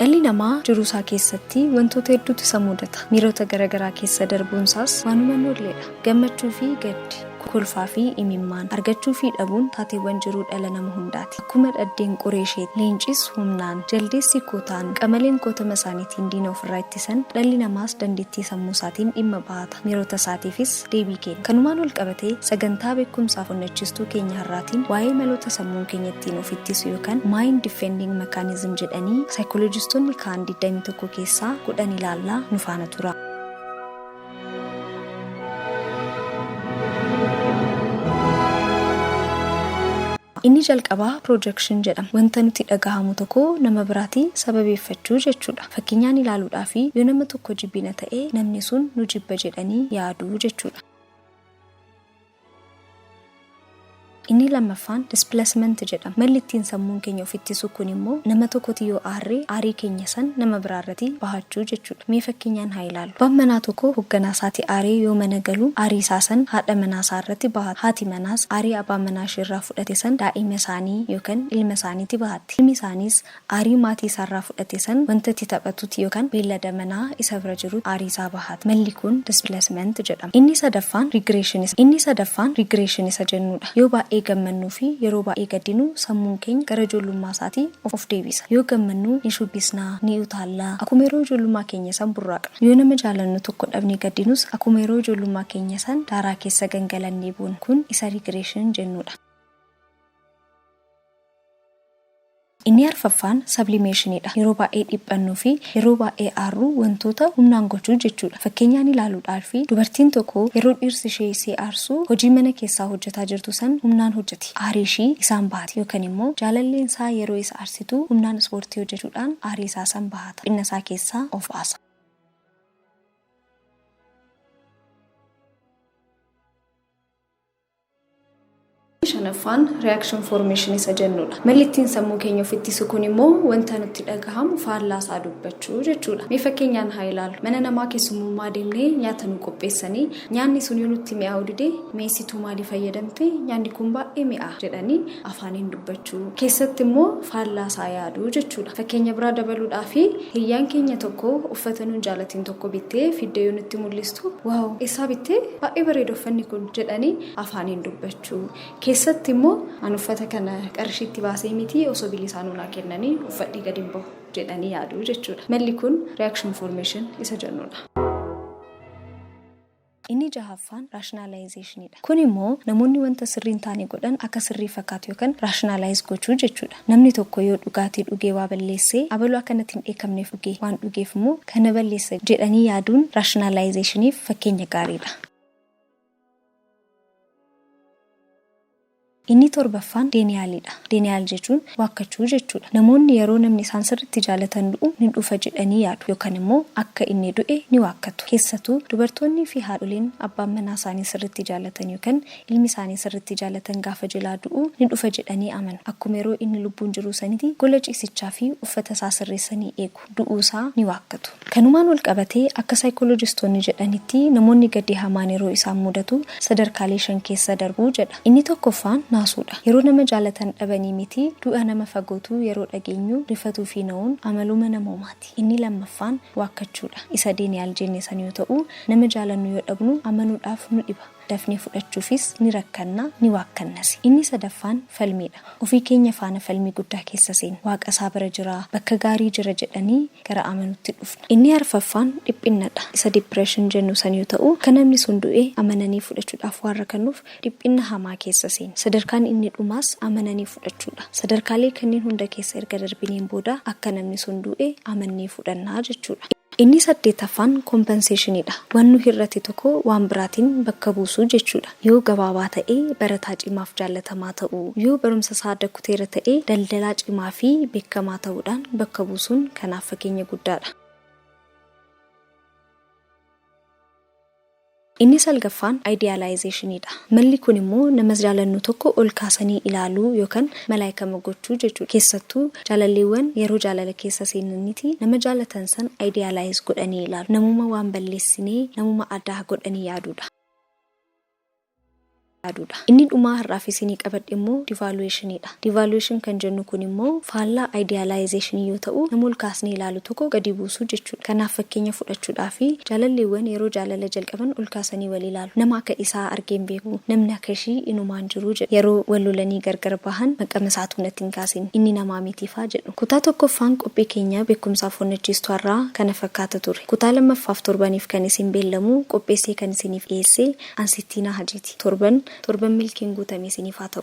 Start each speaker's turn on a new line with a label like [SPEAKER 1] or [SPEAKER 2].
[SPEAKER 1] Dhalli namaa jiruu isaa keessatti wantoota hedduutu isa mudata. Miirota garaagaraa keessa darbuun isaas waanuma nolleedha. Gammachuu fi gaddi, kolfaa fi imimmaan, argachuu fi dhabuun taateewwan jiruu dhala nama hundaati. Akkuma dhaddeen qoreesheet, leencis humnaan, jaldeessi kootaan, qamaleen kootama isaaniitiin diina ofirraa ittisan, dhalli namaas dandeettii sammuu isaatiin dhimma bahata. Miirota isaatiifis deebii kenna. Kanumaan ol qabatee sagantaa beekumsaaf onnachistuu keenya har'aatiin waa'ee maloota sammuun keenya ittiin of ittisu yookaan mind defending mechanism jedhanii saayikooloojistoonni kaan 21 keessaa 10 ilaallaa nu faana tura. Inni jalqabaa projection jedhama. Wanta nuti dhagahamu tokko nama biraatti sababeeffachuu jechuudha. Fakkeenyaan ilaaluudhaaf yoo nama tokko jibbina ta'e namni sun nu jibba jedhanii yaaduu jechuudha. Inni lammaffaan displacement jedhama. Malli ittiin sammuun keenya of ittisu kun immoo nama tokkotti yoo aarree aarii keenya san nama biraarratti bahachuu jechuudha. Mee fakkeenyaan haa ilaallu. Abbaan manaa tokko hoogganaa isaati aaree yoo mana galu aarii isaa san haadha manaa isaa irratti bahata. Haati manaas aarii abbaan manaa ishirraa fudhate san daa'ima isaanii yookaan ilma isaaniitti bahatti. Ilmi isaaniis aarii maatii isaarraa fudhate san wanta itti taphatutti yookaan beellada manaa isa bira jiru aarii isaa bahata. Malli kun displacement jedhama. Inni sadaffaan regression isa jennuudha. Yoo baay'ee gammannuu fi yeroo baay'ee gaddinu sammuun keenya gara ijoollummaa isaatii of deebisa. Yoo gammannu ni shubbisnaa, ni utaallaa. Akkuma yeroo ijoollummaa keenya san burraaqna. Yoo nama jaalannu tokko dhabnee gaddinus akkuma yeroo ijoollummaa keenya san daaraa keessa gangalannee buun kun isa regression jennuudha. Inni arfaffaan sublimationidha. Yeroo baay'ee dhiphannuu fi yeroo baay'ee aarruu wantoota humnaan gochuu jechuudha. Fakkeenyaan ilaaluudhaaf dubartiin tokko yeroo dhirsi ishee isee aarsu hojii mana keessaa hojjetaa jirtu san humnaan hojjeti. Aarii ishii isaan bahati yookaan immoo jaalalleen isaa yeroo isa aarsitu humnaan ispoortii hojjechuudhaan aarii isaa san bahata. Dhimma isaa keessaa of baasa. Shanaffaan reaction formation isa jennuudha. Malli ittiin sammuu keenya of ittisu kun immoo wanta nutti dhagahamu faallaasaa dubbachuu jechuudha. Mee fakkeenyaan haa ilaallu. Mana namaa keessummaa deemnee nyaata nu qopheessanii nyaanni sun yoo nutti mi'aawu dide meesituu maalii fayyadamte nyaanni kun baay'ee mi'aa jedhanii afaaniin dubbachuu. Keessatti immoo faallaasaa yaaduu jechuudha. Fakkeenya biraa dabaluudhaaf hiriyyaan keenya tokko uffata nuun jaalatiin tokko bittee fiddee yoo nutti mul'istu waaw eessaa bittee baay'ee bareeda uffanni kun jedhanii afaaniin dubbachuu. Keessatti immoo an uffata kana qarshiitti baasee miti osoo bilisaan unaa kennanii uffadhii gadi hin bahu jedhanii yaaduu jechuudha. Malli kun reaction formation isa jennuudha. Inni jahaffaan rationalizationidha. Kun immoo namoonni wanta sirrii hin taane godhan akka sirrii fakkaatu yookaan rationalize gochuu jechuudha. Namni tokko yoo dhugaatii dhugee waa balleessee abaluu akkanatti hin dheekkamneef dhugee waan dhugeef immoo kana balleessa jedhanii yaaduun rationalizationiif fakkeenya gaariidha. Inni torbaffaan deeniyaalidha. Deeniyaal jechuun waakkachuu jechuudha. Namoonni yeroo namni isaan sirriitti jaalatan du'u ni dhufa jedhanii yaadu yookaan immoo akka inni du'e ni waakkatu. Keessattuu dubartoonni fi haadholiin abbaan manaa isaanii sirriitti jaalatan yookaan ilmi isaanii sirriitti jaalatan gaafa jalaa du'u ni dhufa jedhanii amanu. Akkuma yeroo inni lubbuun jiru sanitti gola ciisichaa fi uffata isaa sirreessanii eegu. Du'uu isaa ni waakkatu. Kanumaan wal qabatee akka saayikooloojistoonni jedhanitti namoonni gaddi hamaan yeroo isaan mudatu sadarkaalee 5 keessa darbuu jedha. Inni tokkoffaan naasuudha. Yeroo nama jaalatan dhabanii miti du'a nama fagootu yeroo dhageenyu rifatuu fi na'uun amaluma namoomaati. Inni lammaffaan waakkachuudha. Isa deeniyaal jenne san yoo ta'u nama jaalannu yoo dhabnu amanuudhaaf nu dhiba. Dafnee fudhachuufis ni rakkanna ni waakkannas. Inni sadaffaan falmiidha. Ofii keenya faana falmii guddaa keessa seenu. Waaqa isaa bira jira, bakka gaarii jira jedhanii gara amanuutti dhufna. Inni arfaffaan dhiphinnadha. Isa depression jennu san yoo ta'u kan namni sun du'e amananii fudhachuudhaaf waan rakkannuuf dhiphinna hamaa keessa seenu. Sadarkaan inni dhumaas amananii fudhachuudha. Sadarkaalee kanneen hunda keessa erga darbineen booda akka namni sun du'e amannee fudhannaa jechuudha. Inni 8ffaan compensationidha. Waan nu hir'ate tokko waan biraatiin bakka buusuu jechuudha. Yoo gabaabaa ta'ee barataa cimaaf jaallatamaa ta'uu, yoo barumsa isaa dakkuteera ta'ee daldalaa cimaa fi beekamaa ta'uudhaan bakka buusuun kanaaf fakkeenya guddaadha. Inni salgaffaan idealizationidha. Malli kun immoo nama jaalannu tokko ol kaasanii ilaaluu yookaan malaayikama gochuu jechuudha. Keessattuu jaalalleewwan yeroo jaalala keessa seenanitti nama jaalatan san idealize godhanii ilaalu. Namuma waan balleessinee namuma addaa godhanii yaaduudha. Aduudha. Inni dhumaa har'aaf isinii qabadhe immoo devaluationidha. Devaluation kan jennu kun immoo faallaa idealization yoo ta'u, nama ol kaasnee ilaalu tokko gadi buusuu jechuudha. Kanaaf fakkeenya fudhachuudhaaf jaalalleewwan yeroo jaalala jalqaban ol kaasanii wal ilaalu. Nama akka isaa argeen beeku, namni akka ishii inumaan jiru jedhu. Yeroo wal lolanii gargar bahan maqama isaatu natti hin kaasin, inni namaa mitiifaa jedhu. Kutaa tokkoffaan qophii keenya beekumsaaf onnachiistuu irraa kana fakkaata ture. Kutaa lammaffaaf torbaniif kan isin beellamu qopheessee kan isiniif dhiyeesse Ansittiinaa Hajiiti. Torban milkiin guutamee isiniif haa ta'u.